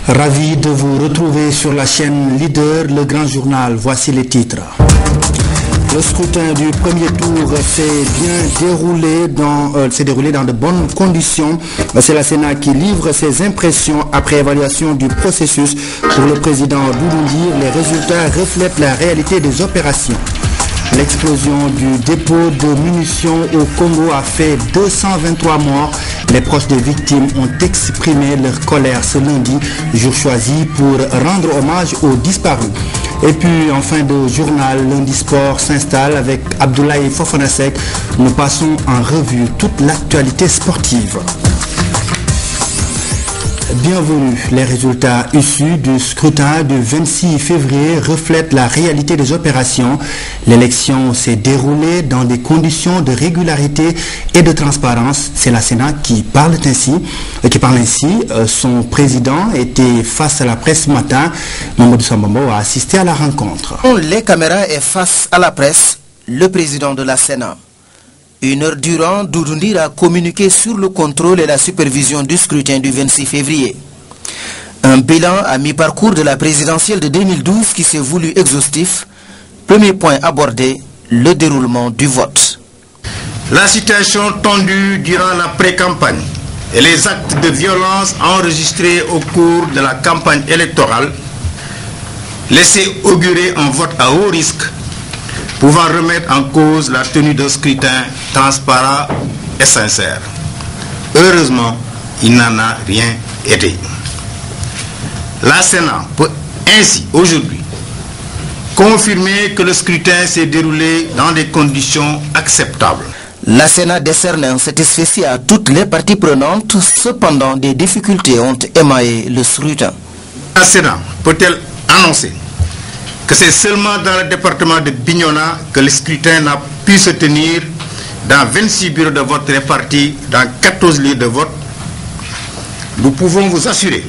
Ravi de vous retrouver sur la chaîne Leader, le grand journal. Voici les titres. Le scrutin du premier tour s'est déroulé dans de bonnes conditions. C'est la Sénat qui livre ses impressions après évaluation du processus. Pour le président Doudou Ndir, les résultats reflètent la réalité des opérations. L'explosion du dépôt de munitions au Congo a fait 223 morts. Les proches des victimes ont exprimé leur colère ce lundi, jour choisi pour rendre hommage aux disparus. Et puis en fin de journal, lundi sport s'installe avec Abdoulaye Fofana Seck. Nous passons en revue toute l'actualité sportive. Bienvenue. Les résultats issus du scrutin du 26 février reflètent la réalité des opérations. L'élection s'est déroulée dans des conditions de régularité et de transparence. C'est la Sénat qui parle ainsi. Son président était face à la presse ce matin. Mamadou Sambambo a assisté à la rencontre. Les caméras et face à la presse, le président de la Sénat. Une heure durant, Doudou Ndir a communiqué sur le contrôle et la supervision du scrutin du 26 février. Un bilan à mi-parcours de la présidentielle de 2012 qui s'est voulu exhaustif. Premier point abordé, le déroulement du vote. La situation tendue durant la pré-campagne et les actes de violence enregistrés au cours de la campagne électorale laissaient augurer un vote à haut risque pouvant remettre en cause la tenue d'un scrutin transparent et sincère. Heureusement, il n'en a rien été. La Sénat peut ainsi aujourd'hui confirmer que le scrutin s'est déroulé dans des conditions acceptables. La Sénat décerne un satisfecit à toutes les parties prenantes, cependant des difficultés ont émaillé le scrutin. La Sénat peut-elle annoncer que c'est seulement dans le département de Bignona que le scrutin n'a pu se tenir dans 26 bureaux de vote répartis dans 14 lieux de vote? Nous pouvons vous assurer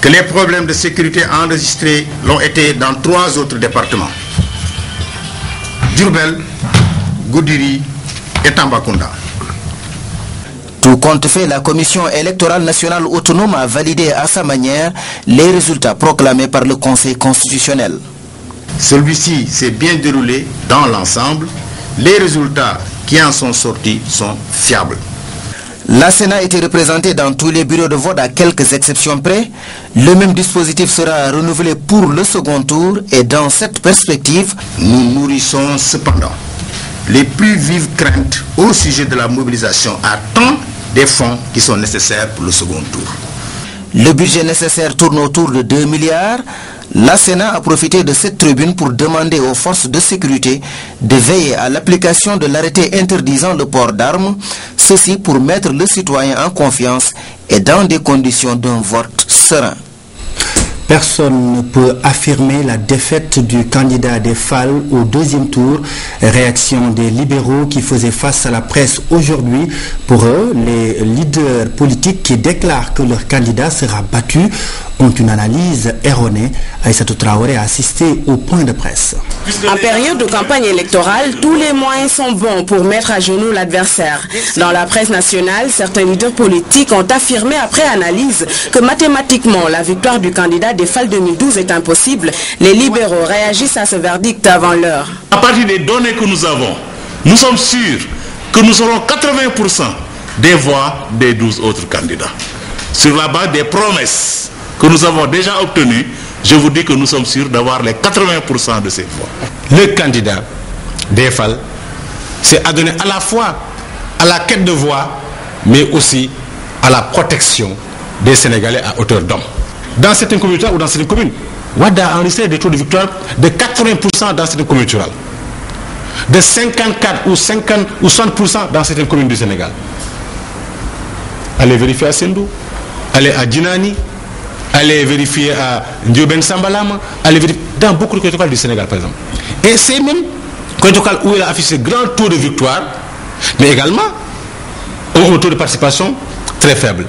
que les problèmes de sécurité enregistrés l'ont été dans 3 autres départements: Diourbel, Goudiri et Tambacounda. Tout compte fait, la Commission électorale nationale autonome a validé à sa manière les résultats proclamés par le Conseil constitutionnel. Celui-ci s'est bien déroulé dans l'ensemble. Les résultats qui en sont sortis sont fiables. La Sénat a été représentée dans tous les bureaux de vote à quelques exceptions près. Le même dispositif sera renouvelé pour le second tour et dans cette perspective, nous nourrissons cependant les plus vives craintes au sujet de la mobilisation à temps des fonds qui sont nécessaires pour le second tour. Le budget nécessaire tourne autour de 2 milliards. La Sénat a profité de cette tribune pour demander aux forces de sécurité de veiller à l'application de l'arrêté interdisant le port d'armes, ceci pour mettre le citoyen en confiance et dans des conditions d'un vote serein. Personne ne peut affirmer la défaite du candidat des FAL au deuxième tour. Réaction des libéraux qui faisaient face à la presse aujourd'hui. Pour eux, les leaders politiques qui déclarent que leur candidat sera battu ont une analyse erronée. Aïssatou Traoré a assisté au point de presse. En période de campagne électorale, tous les moyens sont bons pour mettre à genoux l'adversaire. Dans la presse nationale, certains leaders politiques ont affirmé après analyse que mathématiquement la victoire du candidat des FAL 2012 est impossible. Les libéraux réagissent à ce verdict avant l'heure. À partir des données que nous avons, nous sommes sûrs que nous aurons 80% des voix des 12 autres candidats. Sur la base des promesses que nous avons déjà obtenues, je vous dis que nous sommes sûrs d'avoir les 80% de ces voix. Le candidat des FAL s'est adonné à la fois à la quête de voix, mais aussi à la protection des Sénégalais à hauteur d'homme. Dans certaines communautés ou dans certaines communes, Wade a enregistré des taux de victoire de 80% dans certaines communes rurales, de 54 ou 50 ou 60% dans certaines communes du Sénégal. Allez vérifier à Sendou, allez à Djinani, allez vérifier à Ndioben Sambalama, allez vérifier dans beaucoup de communautés du Sénégal par exemple. Et c'est même communautés où il a affiché grand taux de victoire, mais également un taux de participation très faible.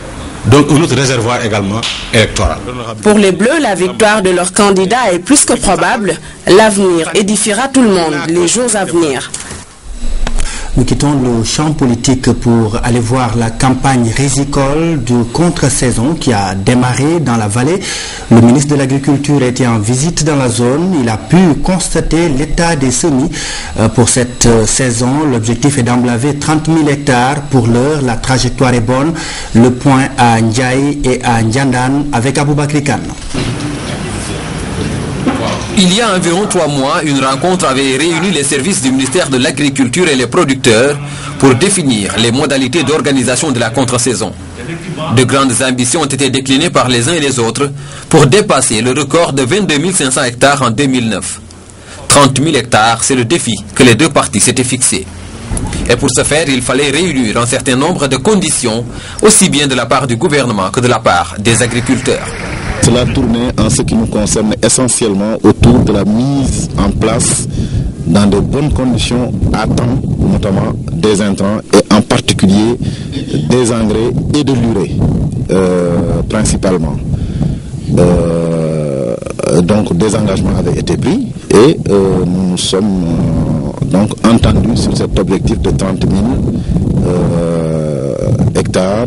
Donc un autre réservoir également électoral. Pour les Bleus, la victoire de leur candidat est plus que probable. L'avenir édifiera tout le monde les jours à venir. Nous quittons le champ politique pour aller voir la campagne rizicole de contre-saison qui a démarré dans la vallée. Le ministre de l'Agriculture était en visite dans la zone. Il a pu constater l'état des semis pour cette saison. L'objectif est d'emblaver 30 000 hectares. Pour l'heure, la trajectoire est bonne. Le point à Ndiaye et à Ndiandan avec Aboubakri Kane. Il y a environ 3 mois, une rencontre avait réuni les services du ministère de l'Agriculture et les producteurs pour définir les modalités d'organisation de la contre-saison. De grandes ambitions ont été déclinées par les uns et les autres pour dépasser le record de 22 500 hectares en 2009. 30 000 hectares, c'est le défi que les deux parties s'étaient fixé. Et pour ce faire, il fallait réunir un certain nombre de conditions, aussi bien de la part du gouvernement que de la part des agriculteurs. Cela tournait en ce qui nous concerne essentiellement autour de la mise en place dans de bonnes conditions à temps, notamment des intrants et en particulier des engrais et de l'urée principalement. Donc des engagements avaient été pris et nous nous sommes donc entendus sur cet objectif de 30 000 hectares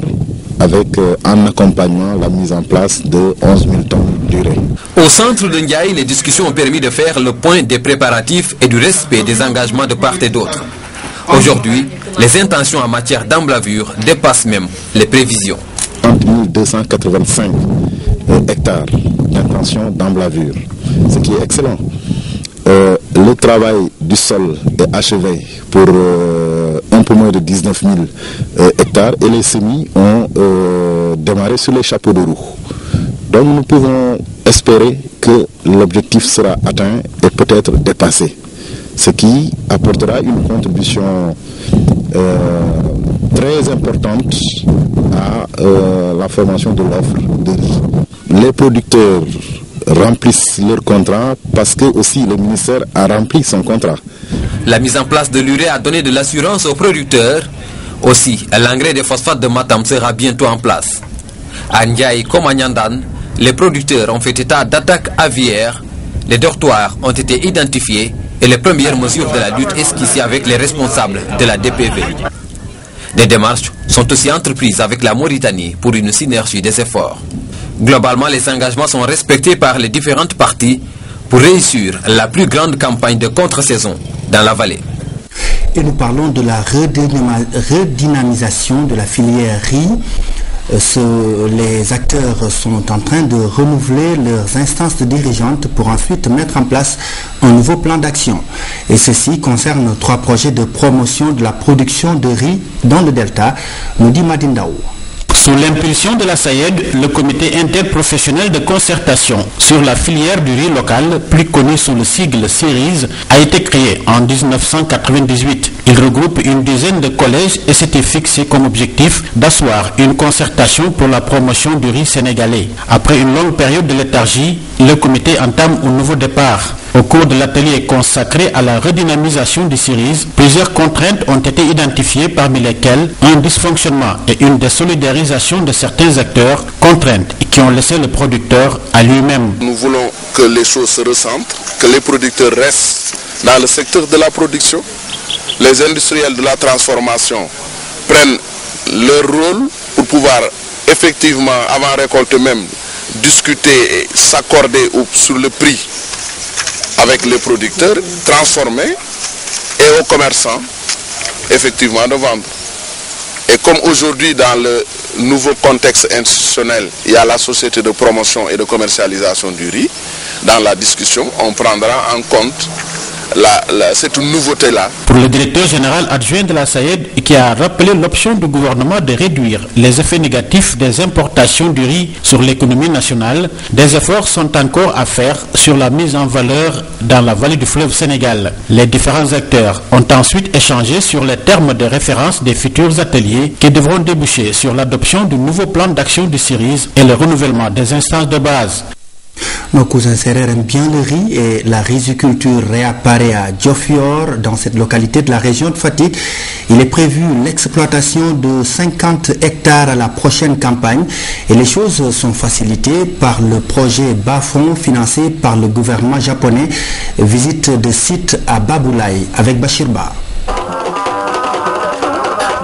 avec en accompagnement la mise en place de 11 000 tonnes d'urée. Au centre de Ndiaye, les discussions ont permis de faire le point des préparatifs et du respect des engagements de part et d'autre. Aujourd'hui, les intentions en matière d'emblavure dépassent même les prévisions. 30 285 hectares d'intention d'emblavure, ce qui est excellent. Le travail du sol est achevé pour un peu moins de 19 000 hectares et les semis ont démarré sur les chapeaux de roue. Donc nous pouvons espérer que l'objectif sera atteint et peut-être dépassé, ce qui apportera une contribution très importante à la formation de l'offre de riz. Les producteurs remplissent leur contrat parce que aussi le ministère a rempli son contrat. La mise en place de l'urée a donné de l'assurance aux producteurs. Aussi, l'engrais de phosphate de Matam sera bientôt en place. À Ndiaye comme à Nyandan, les producteurs ont fait état d'attaques aviaires. Les dortoirs ont été identifiés et les premières mesures de la lutte esquissées avec les responsables de la DPV. Des démarches sont aussi entreprises avec la Mauritanie pour une synergie des efforts. Globalement, les engagements sont respectés par les différentes parties pour réussir la plus grande campagne de contre-saison dans la vallée. Et nous parlons de la redynamisation de la filière riz. Les acteurs sont en train de renouveler leurs instances dirigeantes pour ensuite mettre en place un nouveau plan d'action. Et ceci concerne 3 projets de promotion de la production de riz dans le Delta, nous dit Madindaou. Sous l'impulsion de la SAED, le comité interprofessionnel de concertation sur la filière du riz local, plus connu sous le sigle CIRIS, a été créé en 1998. Il regroupe une dizaine de collèges et s'était fixé comme objectif d'asseoir une concertation pour la promotion du riz sénégalais. Après une longue période de léthargie, le comité entame un nouveau départ. Au cours de l'atelier consacré à la redynamisation du CIRIS, plusieurs contraintes ont été identifiées, parmi lesquelles un dysfonctionnement et une désolidarisation de certains acteurs, contraintes qui ont laissé le producteur à lui-même. Nous voulons que les choses se recentrent, que les producteurs restent dans le secteur de la production, les industriels de la transformation prennent leur rôle pour pouvoir effectivement, avant récolte même, discuter et s'accorder sur le prix avec les producteurs, transformer et aux commerçants effectivement de vendre. Et comme aujourd'hui dans le nouveau contexte institutionnel, il y a la société de promotion et de commercialisation du riz, dans la discussion, on prendra en compte cette nouveauté-là. Pour le directeur général adjoint de la SAED, qui a rappelé l'option du gouvernement de réduire les effets négatifs des importations du riz sur l'économie nationale, des efforts sont encore à faire sur la mise en valeur dans la vallée du fleuve Sénégal. Les différents acteurs ont ensuite échangé sur les termes de référence des futurs ateliers qui devront déboucher sur l'adoption du nouveau plan d'action du CIRIS et le renouvellement des instances de base. Nos cousins sérères aiment bien le riz et la riziculture réapparaît à Diofior, dans cette localité de la région de Fatick. Il est prévu l'exploitation de 50 hectares à la prochaine campagne et les choses sont facilitées par le projet Bafon financé par le gouvernement japonais. Visite de site à Baboulaye avec Bachir Ba.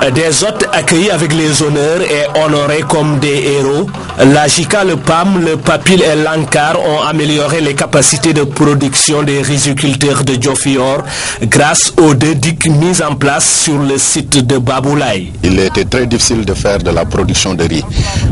Des hôtes accueillis avec les honneurs et honorés comme des héros, la JICA, le PAM, le PAPIL et l'ANCAR ont amélioré les capacités de production des riziculteurs de Diofior grâce aux 2 digues mises en place sur le site de Baboulaye. Il était très difficile de faire de la production de riz,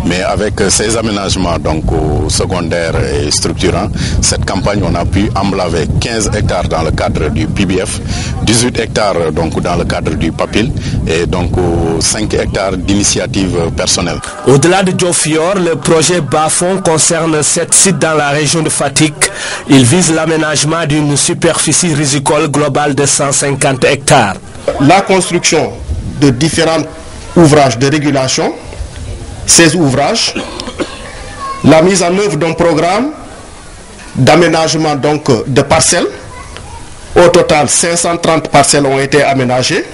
mais avec ces aménagements donc secondaires et structurants, cette campagne on a pu emblaver 15 hectares dans le cadre du PBF, 18 hectares donc dans le cadre du PAPIL et donc 5 hectares d'initiatives personnelles. Au-delà de Diofior, le projet Bas-Fond concerne 7 sites dans la région de Fatick. Il vise l'aménagement d'une superficie rizicole globale de 150 hectares. La construction de différents ouvrages de régulation, 16 ouvrages, la mise en œuvre d'un programme d'aménagement donc de parcelles. Au total, 530 parcelles ont été aménagées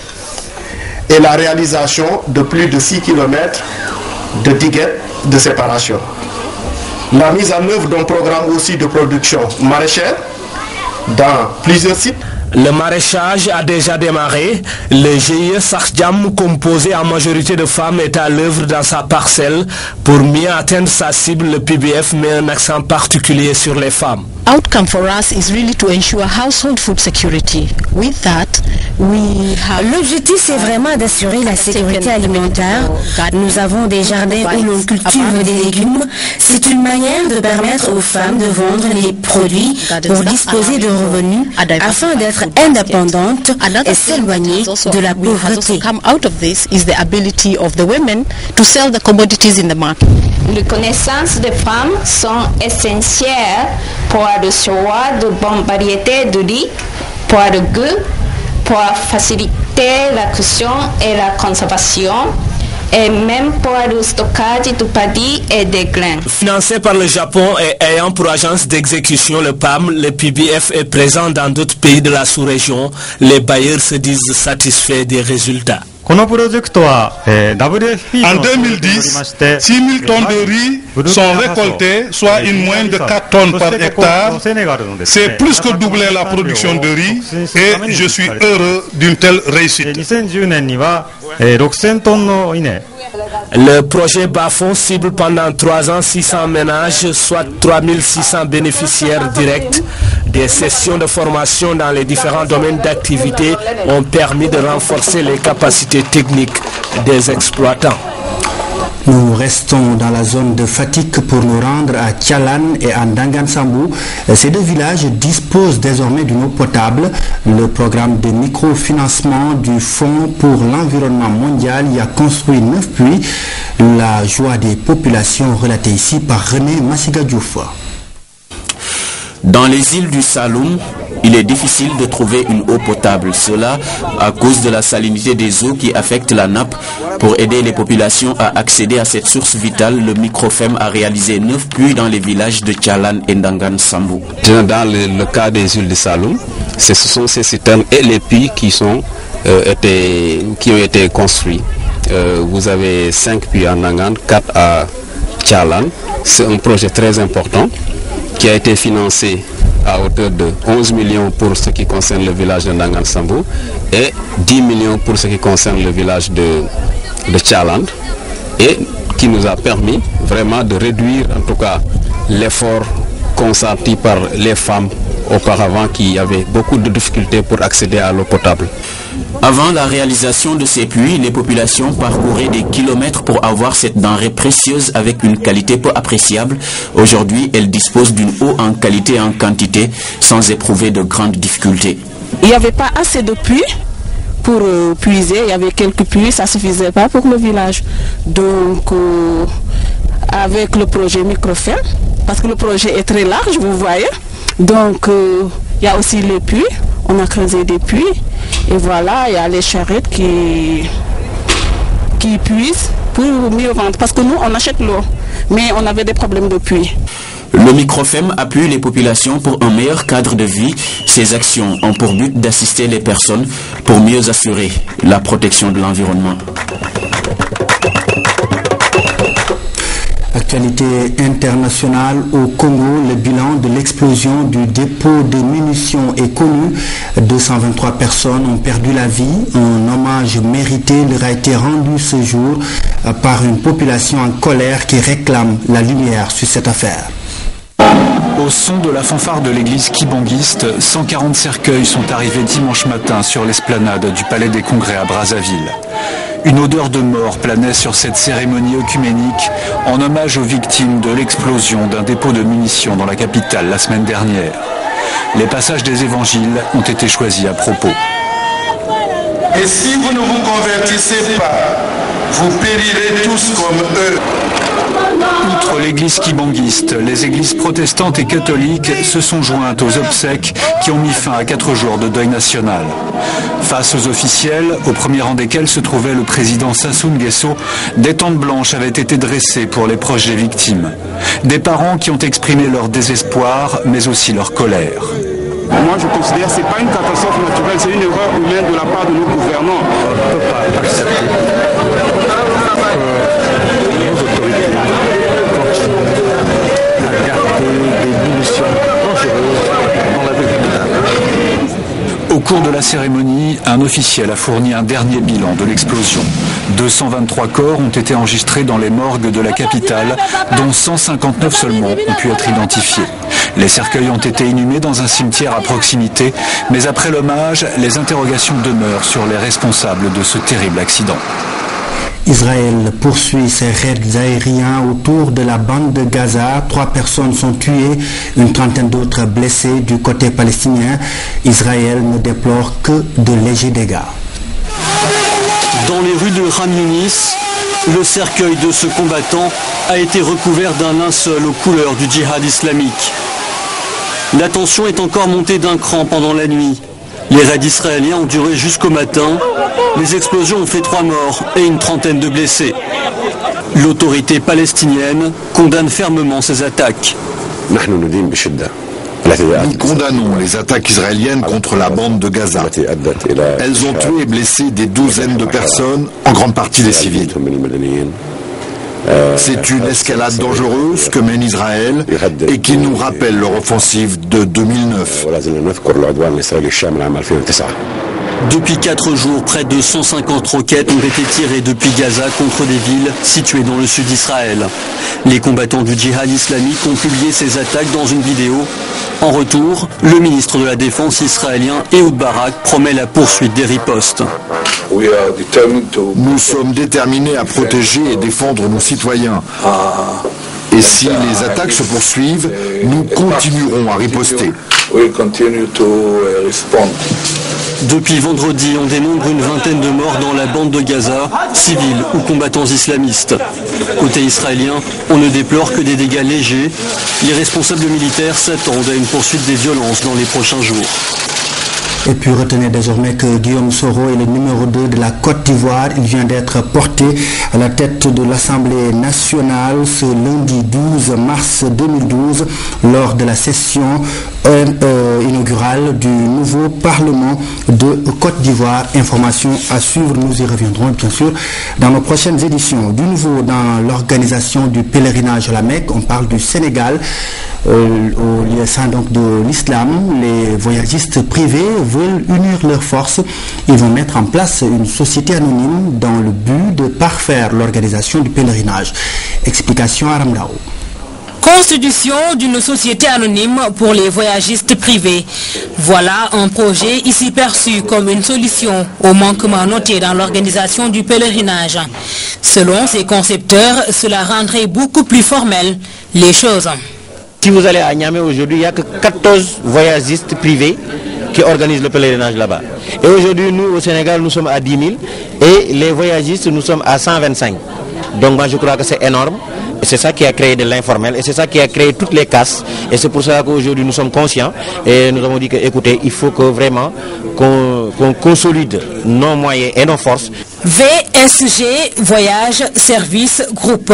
et la réalisation de plus de 6 km de diguettes de séparation. La mise en œuvre d'un programme aussi de production maraîchère dans plusieurs sites. Le maraîchage a déjà démarré. Le GIE Sakhdjam, composé en majorité de femmes, est à l'œuvre dans sa parcelle. Pour mieux atteindre sa cible, le PBF met un accent particulier sur les femmes. Outcome for us is really to ensure household food security. With that, we have... L'objectif, c'est vraiment d'assurer la sécurité alimentaire. Nous avons des jardins où l'on cultive des légumes. C'est une manière de permettre aux femmes de vendre les produits pour disposer de revenus afin d'être indépendantes et s'éloigner de la pauvreté. Out of this is the ability of the women to sell the commodities in the market. Les connaissances des femmes sont essentielles pour le choix de bonnes variétés de riz, pour le goût, pour faciliter la cuisson et la conservation, et même pour le stockage du paddy et des grains. Financé par le Japon et ayant pour agence d'exécution le PAM, le PBF est présent dans d'autres pays de la sous-région. Les bailleurs se disent satisfaits des résultats. En 2010, 6 000 tonnes de riz sont récoltées, soit une moyenne de 4 tonnes par hectare. C'est plus que doubler la production de riz et je suis heureux d'une telle réussite. Le projet Bas-Fond cible pendant 3 ans 600 ménages, soit 3600 bénéficiaires directs. Des sessions de formation dans les différents domaines d'activité ont permis de renforcer les capacités techniques des exploitants. Nous restons dans la zone de Fatick pour nous rendre à Thialane et à Ndangan-Sambou. Ces 2 villages disposent désormais d'une eau potable. Le programme de microfinancement du Fonds pour l'environnement mondial y a construit 9 puits. La joie des populations relatée ici par René Massiga Diouf. Dans les îles du Saloum, il est difficile de trouver une eau potable. Cela à cause de la salinité des eaux qui affecte la nappe. Pour aider les populations à accéder à cette source vitale, le Microfem a réalisé 9 puits dans les villages de Thialane et Ndangan-Sambou. Dans le cas des îles du Saloum, ce sont ces citernes et les puits qui ont été construits. Vous avez 5 puits à Ndangan, 4 à Thialane. C'est un projet très important qui a été financé à hauteur de 11 millions pour ce qui concerne le village de Ndangan-Sambou et 10 millions pour ce qui concerne le village de Thialane, et qui nous a permis vraiment de réduire en tout cas l'effort consenti par les femmes auparavant qui avaient beaucoup de difficultés pour accéder à l'eau potable. Avant la réalisation de ces puits, les populations parcouraient des kilomètres pour avoir cette denrée précieuse avec une qualité peu appréciable. Aujourd'hui, elles disposent d'une eau en qualité et en quantité sans éprouver de grandes difficultés. Il n'y avait pas assez de puits pour puiser. Il y avait quelques puits, ça ne suffisait pas pour le village. Donc, avec le projet Microfem, parce que le projet est très large, vous voyez. Donc, il y a aussi les puits. On a creusé des puits et voilà, il y a les charrettes qui puisent pour mieux vendre. Parce que nous, on achète l'eau, mais on avait des problèmes de puits. Le Microfem appuie les populations pour un meilleur cadre de vie. Ces actions ont pour but d'assister les personnes pour mieux assurer la protection de l'environnement. Actualité internationale au Congo, le bilan de l'explosion du dépôt de munitions est connu. 223 personnes ont perdu la vie. Un hommage mérité leur a été rendu ce jour par une population en colère qui réclame la lumière sur cette affaire. Au son de la fanfare de l'église kibanguiste, 140 cercueils sont arrivés dimanche matin sur l'esplanade du Palais des Congrès à Brazzaville. Une odeur de mort planait sur cette cérémonie œcuménique en hommage aux victimes de l'explosion d'un dépôt de munitions dans la capitale la semaine dernière. Les passages des évangiles ont été choisis à propos. Et si vous ne vous convertissez pas, vous périrez tous comme eux. Outre l'église kibanguiste, les églises protestantes et catholiques se sont jointes aux obsèques qui ont mis fin à 4 jours de deuil national. Face aux officiels, au premier rang desquels se trouvait le président Sassou Nguesso, des tentes blanches avaient été dressées pour les proches des victimes. Des parents qui ont exprimé leur désespoir, mais aussi leur colère. Moi je considère que ce n'est pas une catastrophe naturelle, c'est une erreur humaine de la part de nos gouvernants. On ne peut pas accepter. Nos autorités continuent à garder des munitions dangereuses dans la ville capitale. Au cours de la cérémonie, un officiel a fourni un dernier bilan de l'explosion. 223 corps ont été enregistrés dans les morgues de la capitale, dont 159 seulement ont pu être identifiés. Les cercueils ont été inhumés dans un cimetière à proximité, mais après l'hommage, les interrogations demeurent sur les responsables de ce terrible accident. Israël poursuit ses raids aériens autour de la bande de Gaza. 3 personnes sont tuées, une trentaine d'autres blessées du côté palestinien. Israël ne déplore que de légers dégâts. Dans les rues de Khan Yunis, le cercueil de ce combattant a été recouvert d'un linceul aux couleurs du djihad islamique. La tension est encore montée d'un cran pendant la nuit. Les raids israéliens ont duré jusqu'au matin. Les explosions ont fait 3 morts et une trentaine de blessés. L'autorité palestinienne condamne fermement ces attaques. Nous condamnons les attaques israéliennes contre la bande de Gaza. Elles ont tué et blessé des douzaines de personnes, en grande partie des civils. C'est une escalade dangereuse que mène Israël et qui nous rappelle leur offensive de 2009. Depuis 4 jours, près de 150 roquettes ont été tirées depuis Gaza contre des villes situées dans le sud d'Israël. Les combattants du djihad islamique ont publié ces attaques dans une vidéo. En retour, le ministre de la Défense israélien Ehud Barak promet la poursuite des ripostes. Nous sommes déterminés à protéger et défendre nos citoyens. Et si les attaques se poursuivent, nous continuerons à riposter. Depuis vendredi, on dénombre une vingtaine de morts dans la bande de Gaza, civils ou combattants islamistes. Côté israélien, on ne déplore que des dégâts légers. Les responsables militaires s'attendent à une poursuite des violences dans les prochains jours. Et puis retenez désormais que Guillaume Soro est le numéro 2 de la Côte d'Ivoire. Il vient d'être porté à la tête de l'Assemblée nationale ce lundi 12 mars 2012 lors de la session inaugurale du nouveau Parlement de Côte d'Ivoire. Information à suivre, nous y reviendrons bien sûr dans nos prochaines éditions. Du nouveau dans l'organisation du pèlerinage à la Mecque, on parle du Sénégal. Au lieu saint donc de l'islam, les voyagistes privés veulent unir leurs forces. Ils vont mettre en place une société anonyme dans le but de parfaire l'organisation du pèlerinage. Explication à Ramdao. Constitution d'une société anonyme pour les voyagistes privés. Voilà un projet ici perçu comme une solution au manquement noté dans l'organisation du pèlerinage. Selon ses concepteurs, cela rendrait beaucoup plus formel les choses. Si vous allez à Niamey aujourd'hui, il n'y a que 14 voyagistes privés qui organisent le pèlerinage là-bas. Et aujourd'hui, nous, au Sénégal, nous sommes à 10 000 et les voyagistes, nous sommes à 125. Donc moi, je crois que c'est énorme. Et c'est ça qui a créé de l'informel et c'est ça qui a créé toutes les casses. Et c'est pour ça qu'aujourd'hui, nous sommes conscients et nous avons dit que, écoutez, il faut que vraiment qu'on consolide nos moyens et nos forces. VSG Voyage Service Groupe.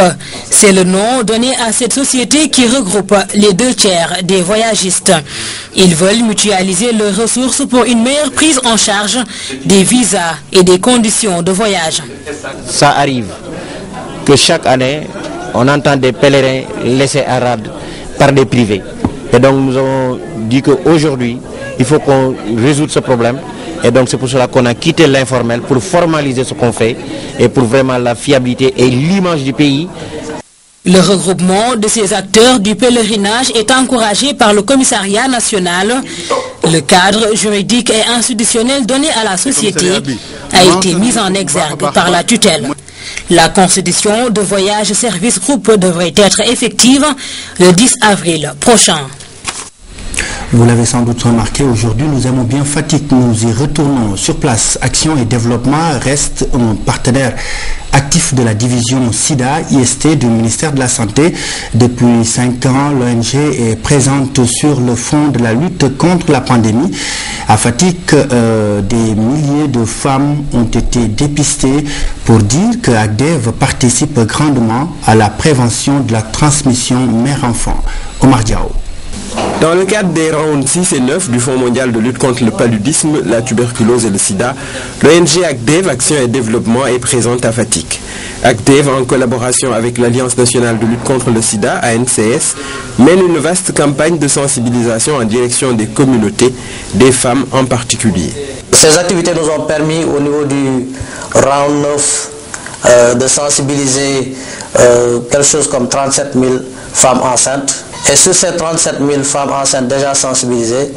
C'est le nom donné à cette société qui regroupe les 2/3 des voyagistes. Ils veulent mutualiser leurs ressources pour une meilleure prise en charge des visas et des conditions de voyage. Ça arrive que chaque année, on entend des pèlerins laissés à rade par des privés. Et donc nous avons dit qu'aujourd'hui, il faut qu'on résoudre ce problème. Et donc c'est pour cela qu'on a quitté l'informel pour formaliser ce qu'on fait et pour vraiment la fiabilité et l'image du pays. Le regroupement de ces acteurs du pèlerinage est encouragé par le commissariat national. Le cadre juridique et institutionnel donné à la société a été mis en exergue par la tutelle. La constitution de Voyage Service Group devrait être effective le 10 avril prochain. Vous l'avez sans doute remarqué, aujourd'hui nous aimons bien Fatick, nous y retournons sur place. Action et Développement reste un partenaire actif de la division SIDA IST du ministère de la Santé. Depuis 5 ans, l'ONG est présente sur le front de la lutte contre la pandémie. À Fatick, des milliers de femmes ont été dépistées pour dire que ACDEV participe grandement à la prévention de la transmission mère-enfant. Omar Diao. Dans le cadre des rounds 6 et 9 du Fonds mondial de lutte contre le paludisme, la tuberculose et le sida, l'ONG ACDEV, Action et Développement, est présente à Fatick. ACDEV, en collaboration avec l'Alliance nationale de lutte contre le sida, ANCS, mène une vaste campagne de sensibilisation en direction des communautés, des femmes en particulier. Ces activités nous ont permis au niveau du round 9 de sensibiliser quelque chose comme 37 000 femmes enceintes. Et sur ces 37 000 femmes enceintes déjà sensibilisées,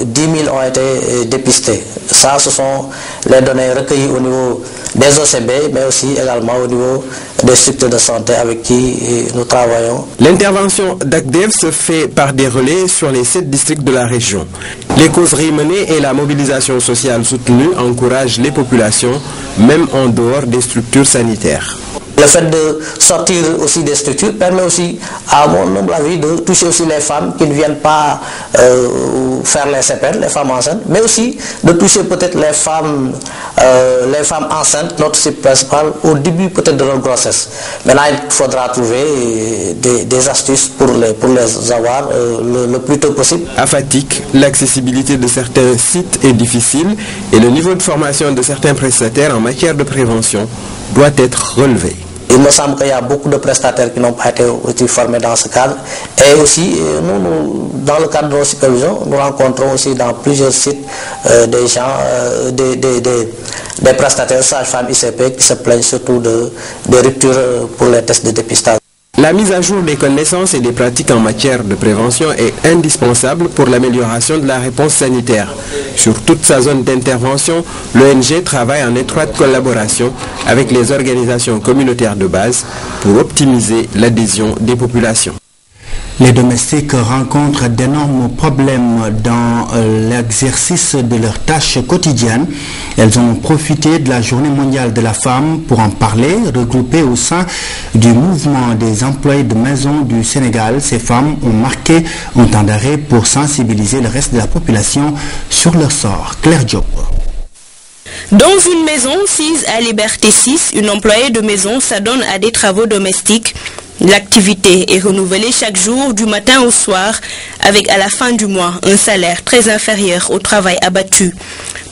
10 000 ont été dépistées. Ça, ce sont les données recueillies au niveau des OCB, mais aussi également au niveau des structures de santé avec qui nous travaillons. L'intervention d'ACDEV se fait par des relais sur les 7 districts de la région. Les causeries menées et la mobilisation sociale soutenue encouragent les populations, même en dehors des structures sanitaires. Le fait de sortir aussi des structures permet aussi, à mon humble avis, de toucher aussi les femmes qui ne viennent pas faire les CPN, les femmes enceintes, mais aussi de toucher peut-être les femmes enceintes, notre cible principale, au début peut-être de leur grossesse. Maintenant, il faudra trouver des astuces pour les avoir le plus tôt possible. À Fatick, l'accessibilité de certains sites est difficile et le niveau de formation de certains prestataires en matière de prévention doit être relevé. Il me semble qu'il y a beaucoup de prestataires qui n'ont pas été formés dans ce cadre. Et aussi, nous, dans le cadre de nos supervisions, nous rencontrons aussi dans plusieurs sites des gens, des prestataires sages-femmes ICP qui se plaignent surtout des ruptures pour les tests de dépistage. La mise à jour des connaissances et des pratiques en matière de prévention est indispensable pour l'amélioration de la réponse sanitaire. Sur toute sa zone d'intervention, l'ONG travaille en étroite collaboration avec les organisations communautaires de base pour optimiser l'adhésion des populations. Les domestiques rencontrent d'énormes problèmes dans l'exercice de leurs tâches quotidiennes. Elles ont profité de la Journée mondiale de la femme pour en parler, regroupées au sein du mouvement des employés de maison du Sénégal. Ces femmes ont marqué un temps d'arrêt pour sensibiliser le reste de la population sur leur sort. Claire Diop. Dans une maison sise à Liberté 6, une employée de maison s'adonne à des travaux domestiques. L'activité est renouvelée chaque jour du matin au soir avec à la fin du mois un salaire très inférieur au travail abattu.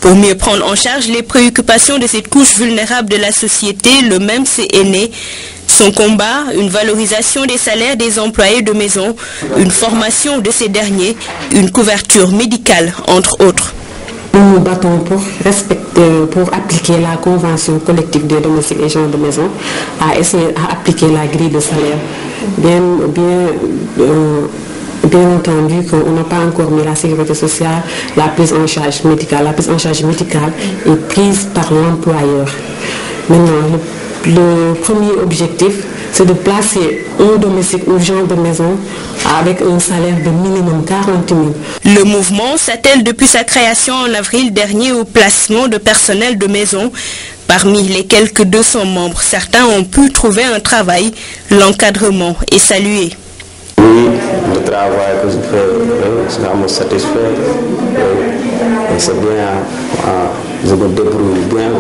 Pour mieux prendre en charge les préoccupations de cette couche vulnérable de la société, le MEMS est né. Son combat, une valorisation des salaires des employés de maison, une formation de ces derniers, une couverture médicale entre autres. Nous nous battons pour appliquer la convention collective des domestiques et gens de maison, à essayer à appliquer la grille de salaire. Bien entendu qu'on n'a pas encore mis la sécurité sociale, la prise en charge médicale. La prise en charge médicale est prise par l'employeur. Maintenant, le premier objectif, c'est de placer un domestique ou genre de maison avec un salaire de minimum 40 000. Le mouvement s'attelle depuis sa création en avril dernier au placement de personnel de maison. Parmi les quelques 200 membres, certains ont pu trouver un travail. L'encadrement est salué. Oui, le travail que je fais, je suis satisfait. C'est bien, je me débrouille bien.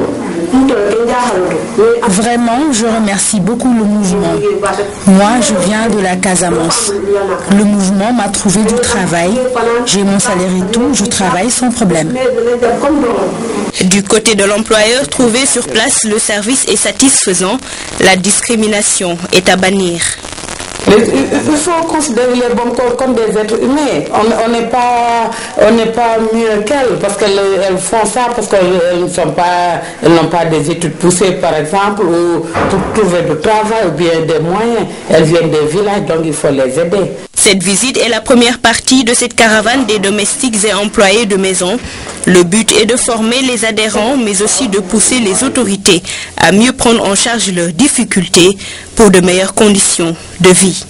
Vraiment, je remercie beaucoup le mouvement. Moi, je viens de la Casamance. Le mouvement m'a trouvé du travail. J'ai mon salaire et tout, je travaille sans problème. Du côté de l'employeur, trouvé sur place, le service est satisfaisant. La discrimination est à bannir. Il faut considérer les bonnes corps comme des êtres humains. On n'est pas mieux qu'elles parce qu'elles font ça parce qu'elles n'ont pas des études poussées par exemple ou pour trouver du travail ou bien des moyens. Elles viennent des villages donc il faut les aider. Cette visite est la première partie de cette caravane des domestiques et employés de maison. Le but est de former les adhérents mais aussi de pousser les autorités à mieux prendre en charge leurs difficultés pour de meilleures conditions de vie.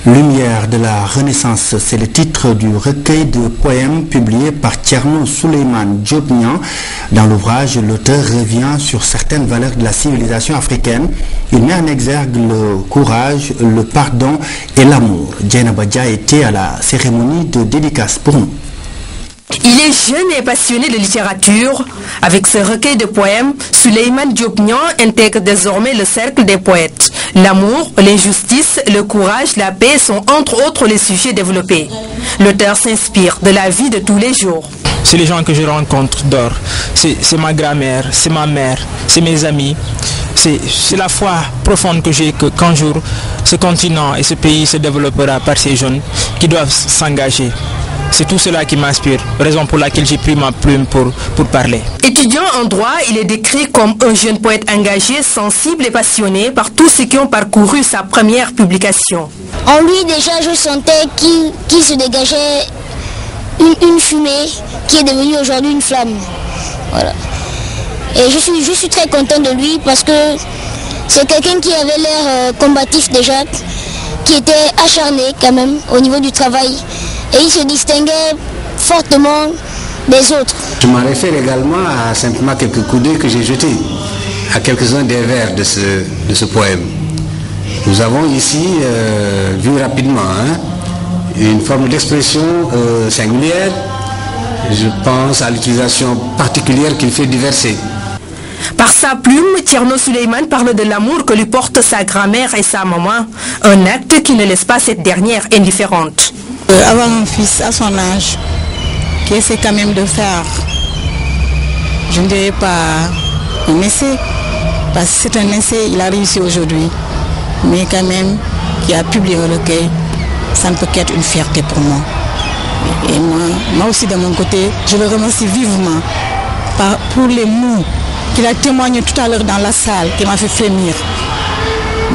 Lumière de la Renaissance, c'est le titre du recueil de poèmes publié par Thierno Souleymane Diop Niang. Dans l'ouvrage, l'auteur revient sur certaines valeurs de la civilisation africaine. Il met en exergue le courage, le pardon et l'amour. Diana Badja était à la cérémonie de dédicace pour nous. Il est jeune et passionné de littérature. Avec ce recueil de poèmes, Souleymane Diop Niang intègre désormais le cercle des poètes. L'amour, l'injustice, le courage, la paix sont entre autres les sujets développés. L'auteur s'inspire de la vie de tous les jours. C'est les gens que je rencontre d'or. C'est ma grand-mère, c'est ma mère, c'est mes amis. C'est la foi profonde que j'ai qu'un jour, ce continent et ce pays se développera par ces jeunes qui doivent s'engager. C'est tout cela qui m'inspire, raison pour laquelle j'ai pris ma plume pour parler. Étudiant en droit, il est décrit comme un jeune poète engagé, sensible et passionné par tous ceux qui ont parcouru sa première publication. En lui déjà je sentais qu'il se dégageait une fumée qui est devenue aujourd'hui une flamme. Voilà. Et je suis très content de lui parce que c'est quelqu'un qui avait l'air combatif déjà, qui était acharné quand même au niveau du travail. Et il se distinguait fortement des autres. Je m'en réfère également à simplement quelques coups d'œil que j'ai jetés à quelques-uns des vers de ce poème. Nous avons ici vu rapidement une forme d'expression singulière. Je pense à l'utilisation particulière qu'il fait du verset. Par sa plume, Thierno Souleymane parle de l'amour que lui portent sa grand-mère et sa maman, un acte qui ne laisse pas cette dernière indifférente. Avoir un fils à son âge, qui essaie quand même de faire, je ne dirais pas un essai, parce que c'est un essai, il a réussi aujourd'hui, mais quand même, qui a publié un recueil, ça ne peut qu'être une fierté pour moi. Et moi aussi de mon côté, je le remercie vivement pour les mots qu'il a témoigné tout à l'heure dans la salle, qui m'a fait frémir.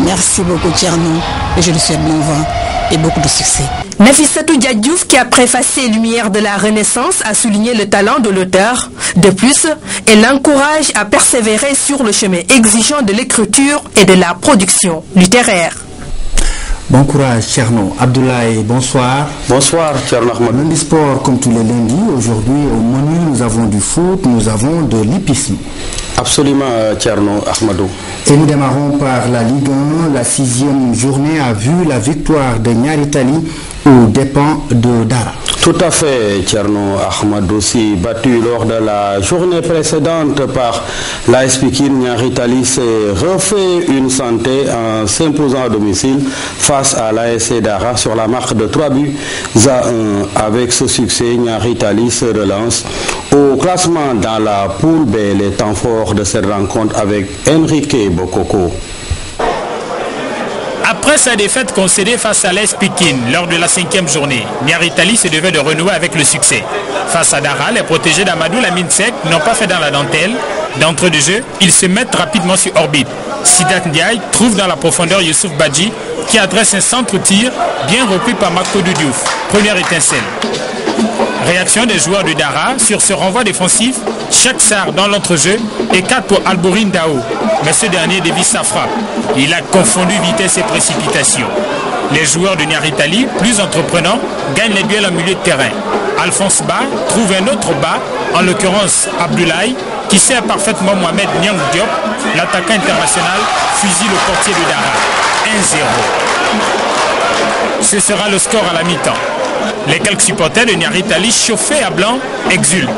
Merci beaucoup Thierno, et je lui souhaite bon vent et beaucoup de succès. Nafissatou Diadiouf, qui a préfacé Lumière de la Renaissance, a souligné le talent de l'auteur. De plus, elle l'encourage à persévérer sur le chemin exigeant de l'écriture et de la production littéraire. Bon courage, Thierno. Abdoulaye, bonsoir. Bonsoir, Thierno Ahmadou. Lundi sport comme tous les lundis. Aujourd'hui, au menu, nous avons du foot, nous avons de l'hippisme. Absolument, Thierno Ahmadou. Et nous démarrons par la Ligue 1. La 6e journée a vu la victoire de Niary Tally aux dépens de Dara. Tout à fait, Thierno Ahmadou, si battu lors de la journée précédente par l'AS Pikine, Niary Tally s'est refait une santé en s'imposant à domicile face à l'AS Dara sur la marque de 3-1. Avec ce succès, Niary Tally se relance au classement dans la poule B. Les temps forts de cette rencontre avec Enrique Bokoko. Après sa défaite concédée face à l'AS Pikine lors de la 5e journée, Niary Tally se devait de renouer avec le succès. Face à Dara, les protégés d'Amadou Lamine Seck n'ont pas fait dans la dentelle. D'entre deux jeux, ils se mettent rapidement sur orbite. Sidat Ndiaye trouve dans la profondeur Youssouf Badji qui adresse un centre-tir bien repris par Makodou Diouf. Première étincelle. Réaction des joueurs de Dara sur ce renvoi défensif, Cheikh Sarr dans l'entrejeu et 4 pour Albourine Dao. Mais ce dernier dévie sa frappe. Il a confondu vitesse et précipitation. Les joueurs de Niary Tally, plus entreprenants, gagnent les duels en milieu de terrain. Alphonse Ba trouve un autre Ba, en l'occurrence Abdoulaye, qui sert parfaitement Mohamed Niang Diop. L'attaquant international fusille le portier de Dara. 1-0. Ce sera le score à la mi-temps. Les quelques supporters de Niary Tally chauffés à blanc exultent.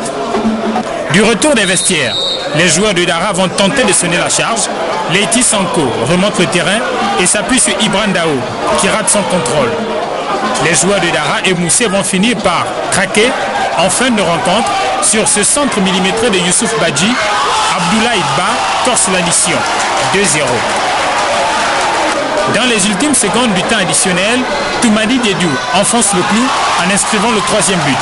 Du retour des vestiaires, Les joueurs de Dara vont tenter de sonner la charge. Leiti Sanko remonte le terrain et s'appuie sur Ibrahim Dao qui rate son contrôle. Les joueurs de Dara et Moussé vont finir par craquer en fin de rencontre sur ce centre millimétré de Youssouf Badji. Abdoulaye Ba torse l'addition 2-0. Dans les ultimes secondes du temps additionnel, Toumadi Diédiou enfonce le clou en inscrivant le 3e but.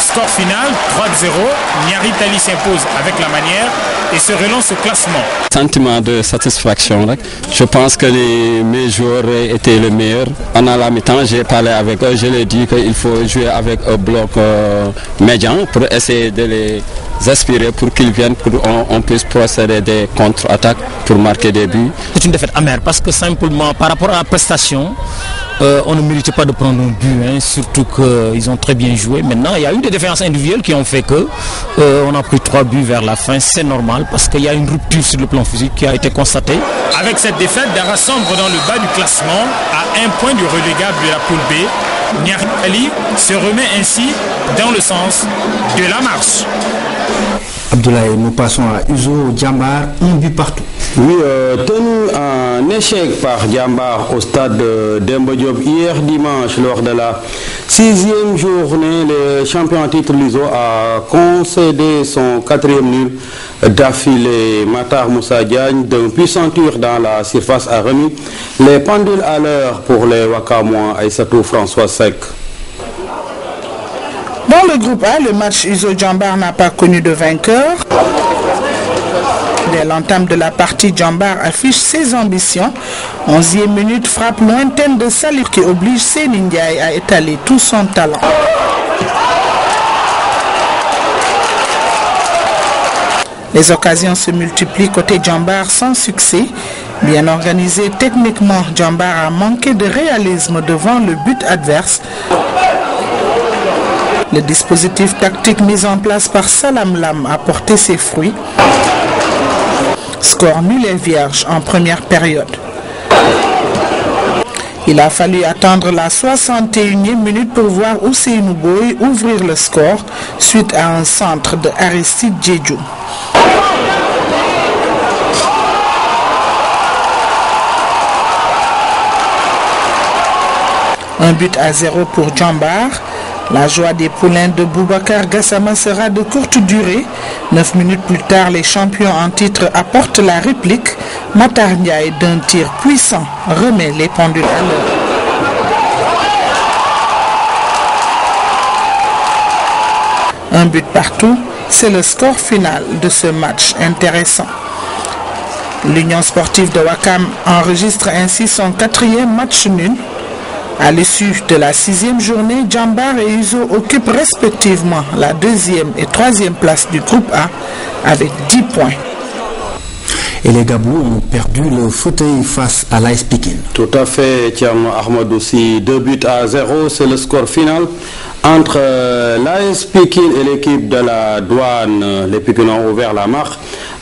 Score final 3-0, Niari Tali s'impose avec la manière et se relance au classement. Sentiment de satisfaction. Je pense que mes joueurs étaient les meilleurs. Pendant la mi-temps, j'ai parlé avec eux, je leur ai dit qu'il faut jouer avec un bloc médian pour essayer de les aspirer pour qu'ils viennent, pour qu'on puisse procéder des contre-attaques pour marquer des buts. C'est une défaite amère parce que simplement par rapport à la prestation, on ne méritait pas de prendre un but, surtout qu'ils ont très bien joué. Maintenant, il y a eu des défaillances individuelles qui ont fait que on a pris 3 buts vers la fin. C'est normal parce qu'il y a une rupture sur le plan physique qui a été constatée. Avec cette défaite, Dara sombre dans le bas du classement à 1 point du relégable de la poule B. Niari Ali se remet ainsi dans le sens de la marche. Abdoulaye, nous passons à Uzo Djambar, un but partout. Oui, tenu en échec par Djambar au stade de Demba Diop hier dimanche lors de la 6e journée, le champion en titre Lizo a concédé son 4e nul d'affilée. Matar Moussa Diagne, d'un puissant tir dans la surface, a remis les pendules à l'heure pour les Wakamois. Aïssatou François Sec. Dans le groupe A, le match Uzo Djambar n'a pas connu de vainqueur. Dès l'entame de la partie, Djambar affiche ses ambitions. 11e minute, frappe lointaine de Salif qui oblige Seni Ndiaye à étaler tout son talent. Les occasions se multiplient côté Djambar sans succès. Bien organisé techniquement, Djambar a manqué de réalisme devant le but adverse. Le dispositif tactique mis en place par Salam Lam a porté ses fruits. Score nul et vierge en première période. Il a fallu attendre la 61e minute pour voir Ousseinou Boy ouvrir le score suite à un centre de Aristide Djedjou. Un but à 0 pour Djambar. La joie des poulains de Boubacar Gassama sera de courte durée. 9 minutes plus tard, les champions en titre apportent la réplique. Matar Ndiaye, d'un tir puissant, remet les pendules à l'heure. Un but partout, c'est le score final de ce match intéressant. L'Union sportive de Ouakam enregistre ainsi son 4e match nul. À l'issue de la 6e journée, Djambar et Uzo occupent respectivement la 2e et 3e place du groupe A avec 10 points. Et les Gabous ont perdu le fauteuil face à l'AS Pikine. Tout à fait, Thiam Ahmadoussi. 2 buts à 0, c'est le score final entre l'AS Pikine et l'équipe de la Douane. Les Pikinois ont ouvert la marque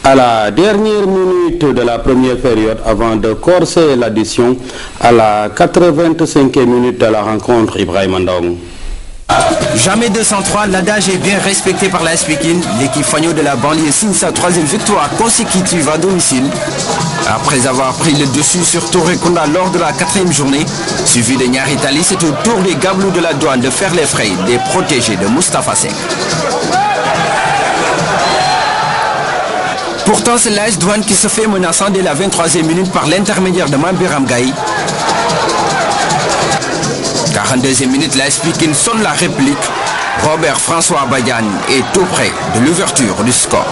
à la dernière minute de la première période avant de corser l'addition à la 85e minute de la rencontre. Ibrahim Ndong. Jamais 203, l'adage est bien respecté par l'AS Pikine. L'équipe Fagno de la banlieue signe sa 3e victoire consécutive à domicile. Après avoir pris le dessus sur Touré Konda lors de la 4e journée, suivi de Niari Tali, c'est au tour des Gablous de la Douane de faire les frais des protégés de Moustapha Sek. Pourtant, c'est l'AS Douane qui se fait menaçant dès la 23e minute par l'intermédiaire de Mambiram Gaï. 42e minute, l'AS Pikine sonne la réplique. Robert François Abadian est tout près de l'ouverture du score.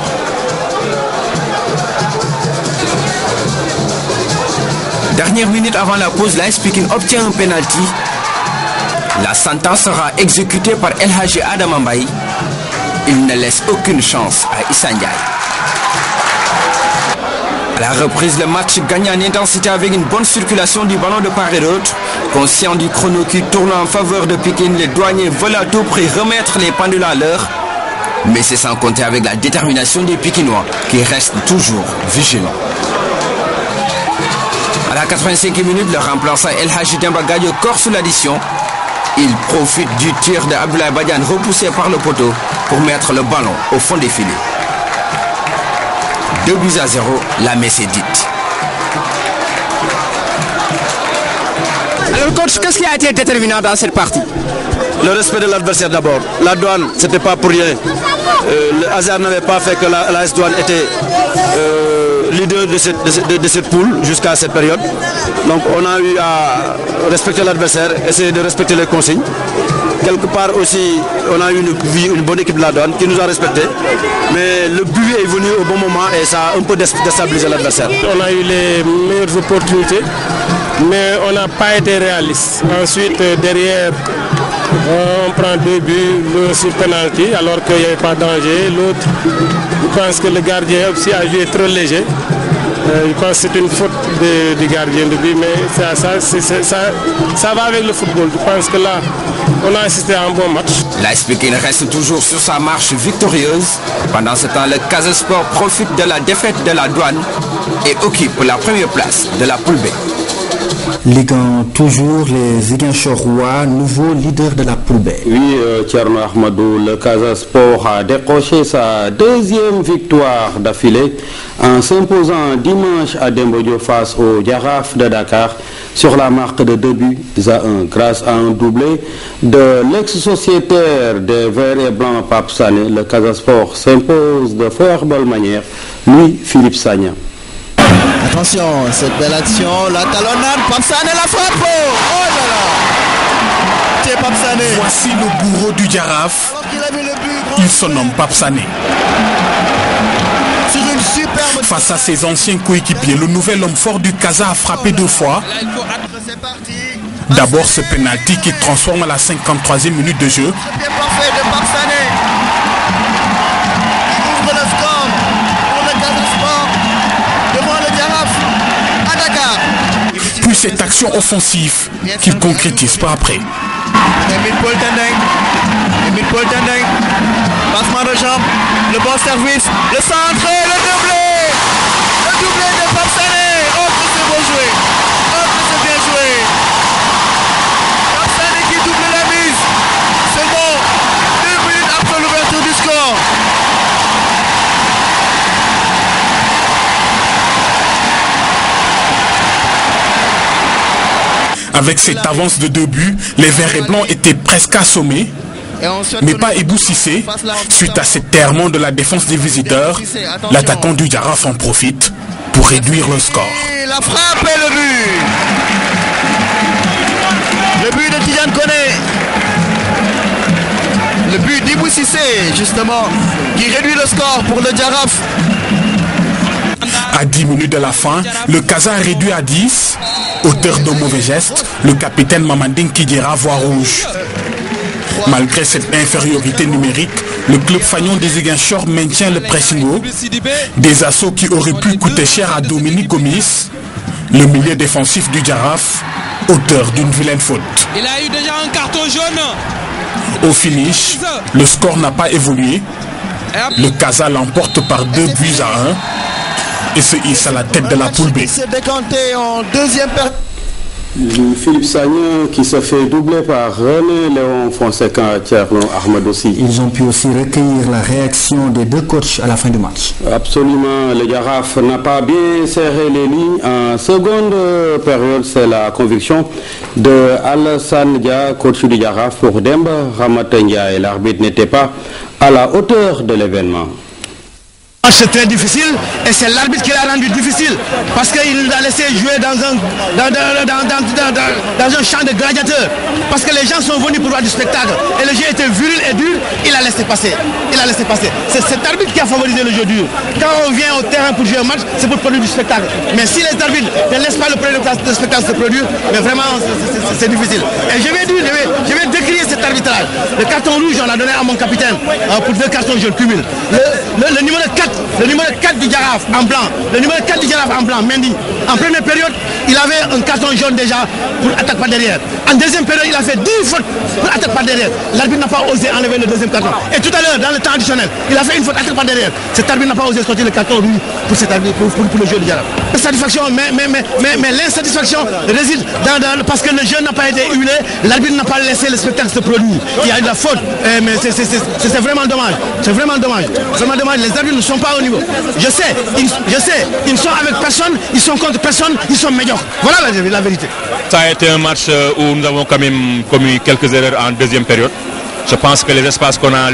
Dernière minute avant la pause, l'AS Pikine obtient un penalty. La sentence sera exécutée par El Hadji Adam Mbaye. Il ne laisse aucune chance à Issa Ndiaye. À la reprise, le match gagne en intensité avec une bonne circulation du ballon de part et d'autre. Conscient du chrono qui tourne en faveur de Pikine, les douaniers veulent à tout prix remettre les pendules à l'heure. Mais c'est sans compter avec la détermination des Pikinois qui restent toujours vigilants. À la 85e minute, le remplaçant El Hadji Demba Gadio corse l'addition. Il profite du tir de Abdoulaye Badiane repoussé par le poteau pour mettre le ballon au fond des filets. 2-0, la messe est dite. Alors coach, qu'est-ce qui a été déterminant dans cette partie? Le respect de l'adversaire d'abord. La Douane, c'était pas pour rien. Le hasard n'avait pas fait que la S-Douane était leader de cette poule jusqu'à cette période. Donc on a eu à respecter l'adversaire, essayer de respecter les consignes. Quelque part aussi, on a eu une bonne équipe de la Douane qui nous a respectés. Mais le but est venu au bon moment et ça a un peu déstabilisé l'adversaire. On a eu les meilleures opportunités, mais on n'a pas été réaliste. Ensuite, derrière, on prend 2 buts, le sur penalty, alors qu'il n'y avait pas de danger. L'autre, je pense que le gardien aussi a joué trop léger. Je pense que c'est une faute du gardien de but, mais ça va avec le football. Je pense que là, on a assisté à un bon match. L'AS Pikine reste toujours sur sa marche victorieuse. Pendant ce temps, le Casa Sport profite de la défaite de la Douane et occupe la première place de la poule B. Ligue 1, toujours les Ziguinchorois, nouveau leader de la poule B. Oui, Thierno Ahmadou, le Casa Sport a décroché sa 2e victoire d'affilée en s'imposant dimanche à Dembodio face au Jaraaf de Dakar sur la marque de 2-1 grâce à un doublé de l'ex-sociétaire des Verts et Blancs Pape Sané. Le Casa Sport s'impose de fort belle manière, lui Philippe Sagna. Attention, cette belle action, la talonnade, Pape Sané la frappe. Oh là là, c'est Pape Sané. Voici le bourreau du Jaraaf. Il se nomme Pape Sané. Sur une superbe... Face à ses anciens coéquipiers, le nouvel homme fort du Casa a frappé 2 fois. D'abord ce penalty qui transforme à la 53e minute de jeu. C'est parfait de Pape Sané. Il ouvre le score pour le Casa Sport devant le Jaraaf à Dakar. Puis cette action offensive qu'il concrétise pas après. Emile Paul Tendeng, passement de jambe, le bon service, le centre, le doublé de Pape Sané. Oh que c'est beau joué, oh que c'est bien joué. Pape Sané qui double la mise, c'est bon, 2 minutes après l'ouverture du score. Avec cette avance de 2 buts, les Verts et Blancs étaient presque assommés, mais pas éboussissés. Suite à cet errement de la défense des visiteurs, l'attaquant du Jaraaf en profite pour réduire le score. La frappe et le but. Le but de Tidiane Koné. Le but d'Ibou Cissé, justement, qui réduit le score pour le Jaraaf. À 10 minutes de la fin, le Casa a réduit à 10. Auteur d'un mauvais geste, le capitaine Mamanding Kidira voit rouge. Malgré cette infériorité numérique, le club fagnon des Ziguinchor maintient le pressing haut. Des assauts qui auraient pu coûter cher à Dominique Gomis, le milieu défensif du Jaraaf, auteur d'une vilaine faute. Il a eu déjà un carton jaune. Au finish, le score n'a pas évolué. Le Casa l'emporte par 2 buts à 1. Et se hisse à la tête de la poule B. Il s'est décanté en 2e période. Philippe Sagna qui se fait doubler par René Léon Fonseca, Thierno Ahmadou. Ils ont pu aussi recueillir la réaction des 2 coachs à la fin du match. Absolument, le Jaraaf n'a pas bien serré les lignes. En seconde période, c'est la conviction de Alassane Dia, coach du Jaraaf, pour Demba Ramatendia, et l'arbitre n'était pas à la hauteur de l'événement. C'est très difficile et c'est l'arbitre qui l'a rendu difficile parce qu'il nous a laissé jouer dans un champ de gladiateurs parce que les gens sont venus pour voir du spectacle et le jeu était viril et dur, il a laissé passer. C'est cet arbitre qui a favorisé le jeu dur. Quand on vient au terrain pour jouer un match, c'est pour produire du spectacle. Mais si les arbitres ne laissent pas le spectacle se produire, mais vraiment c'est difficile. Et je vais décrire cet arbitrage. Le carton rouge, on l'a donné à mon capitaine pour 2 cartons jaunes cumul. Le numéro 4 du Jaraaf en blanc, Mendy. En première période, il avait un carton jaune déjà pour attaque par derrière. En deuxième période, il a fait 10 fautes pour attaque par derrière. L'arbitre n'a pas osé enlever le 2e carton. Et tout à l'heure, dans le temps additionnel, il a fait une faute attaque par derrière. Cet arbitre n'a pas osé sortir le carton rouge pour cet arbitre, pour le jeu du Jaraaf. Satisfaction, mais l'insatisfaction réside parce que le jeu n'a pas été huilé, l'arbitre n'a pas laissé le spectacle se produire. Il y a eu de la faute, mais c'est vraiment dommage. C'est vraiment dommage. demande, les arbitres ne sont pas au niveau. Je sais, ils sont avec personne, ils sont contre personne, ils sont médiocres. Voilà la vérité. Ça a été un match où nous avons quand même commis quelques erreurs en deuxième période. Je pense que les espaces qu'on a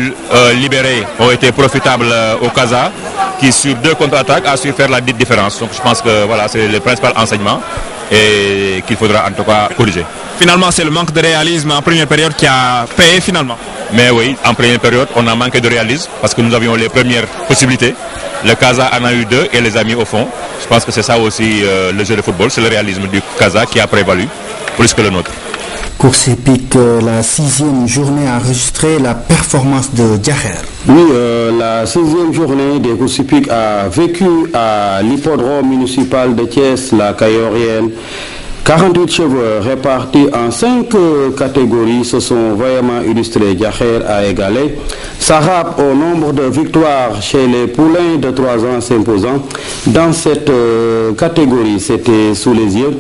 libérés ont été profitables au Casa, qui sur 2 contre-attaques a su faire la dite différence. Donc je pense que voilà, c'est le principal enseignement et qu'il faudra en tout cas corriger. Finalement, c'est le manque de réalisme en première période qui a payé finalement. Mais oui, en première période, on a manqué de réalisme parce que nous avions les premières possibilités. Le Casa en a eu 2 et les a mis au fond. Je pense que c'est ça aussi le jeu de football, c'est le réalisme du Casa qui a prévalu plus que le nôtre. Course épique, la 6e journée a enregistré la performance de Djaher. Oui, la 6e journée des courses épiques a vécu à l'hippodrome municipal de Thiès, la Cayorienne. 48 chevaux répartis en 5 catégories se sont vaillamment illustrés. Djaher a égalé Sarab au nombre de victoires chez les poulains de 3 ans s'imposant. Dans cette catégorie, c'était sous les yeux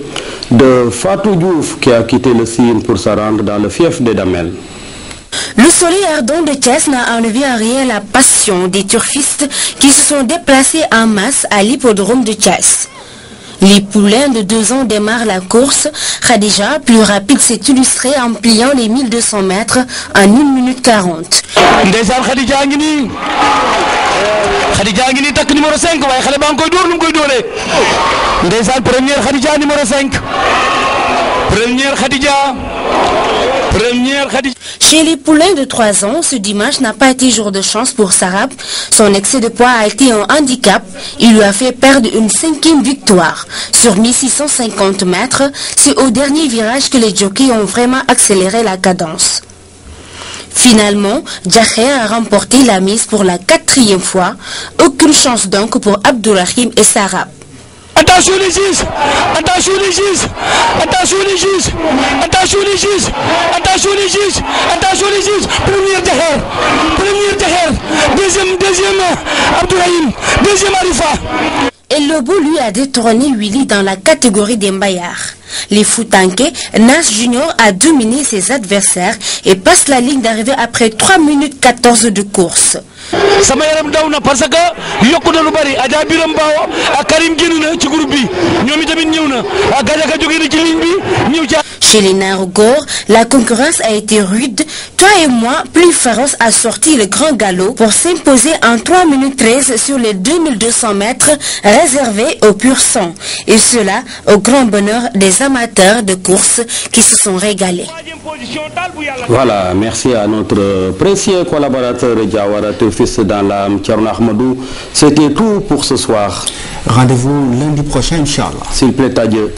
de Fatou Diouf qui a quitté le Sine pour se rendre dans le fief de Damel. Le soleil ardent de Thiès n'a enlevé en rien la passion des turfistes qui se sont déplacés en masse à l'hippodrome de Thiès. Les poulains de 2 ans démarrent la course. Khadija, plus rapide, s'est illustrée en pliant les 1200 mètres en 1 minute 40. Khadija ngi ni tak numéro 5 waaye xale baa ngi koy door nu mu koy doole ndeysaan première Khadija numéro 5 première Khadija. Chez les poulains de 3 ans, ce dimanche n'a pas été jour de chance pour Sarab. Son excès de poids a été un handicap. Il lui a fait perdre une 5e victoire. Sur 1650 mètres, c'est au dernier virage que les jockeys ont vraiment accéléré la cadence. Finalement, Djaher a remporté la mise pour la 4e fois. Aucune chance donc pour Abdourahim et Sarab. Attention les juges, attention les juges, attention les juges, attention les juges, attention les juges, attention les juges. Première Djaher, deuxième Abdourahim, deuxième Arifa. Et Lobo lui a détrôné Willy dans la catégorie des Mbayars. Les Foutanké, Nas Junior a dominé ses adversaires et passe la ligne d'arrivée après 3 minutes 14 de course. sama yaram daw na parce que yokku na lu bari Adja Biram Bawo ak Karim génn na ci groupe bi ñoom itamit ñëw na ak Gadiaga jóge na ci ligne bi ñëw ci. Chez les Narogor, la concurrence a été rude. Toi et moi, plus féroce, a sorti le grand galop pour s'imposer en 3 minutes 13 sur les 2200 mètres réservés au pur sang. Et cela au grand bonheur des amateurs de course qui se sont régalés. Voilà, merci à notre précieux collaborateur Diawara Fils dans l'âme, Thierno Ahmadou. C'était tout pour ce soir. Rendez-vous lundi prochain, Inch'Allah. S'il plaît à Dieu.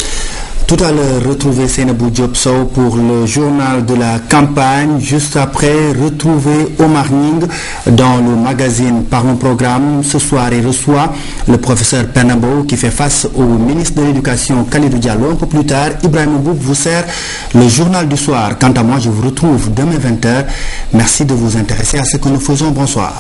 Tout à l'heure, retrouvez Seynabou Diop Sow pour le journal de la campagne. Juste après, retrouvez Omar Ning dans le magazine Parlons Programme. Ce soir, il reçoit le professeur Pernambo qui fait face au ministre de l'Éducation Khalidou Diallo. Un peu plus tard, Ibrahim Boub vous sert le journal du soir. Quant à moi, je vous retrouve demain 20h. Merci de vous intéresser à ce que nous faisons. Bonsoir.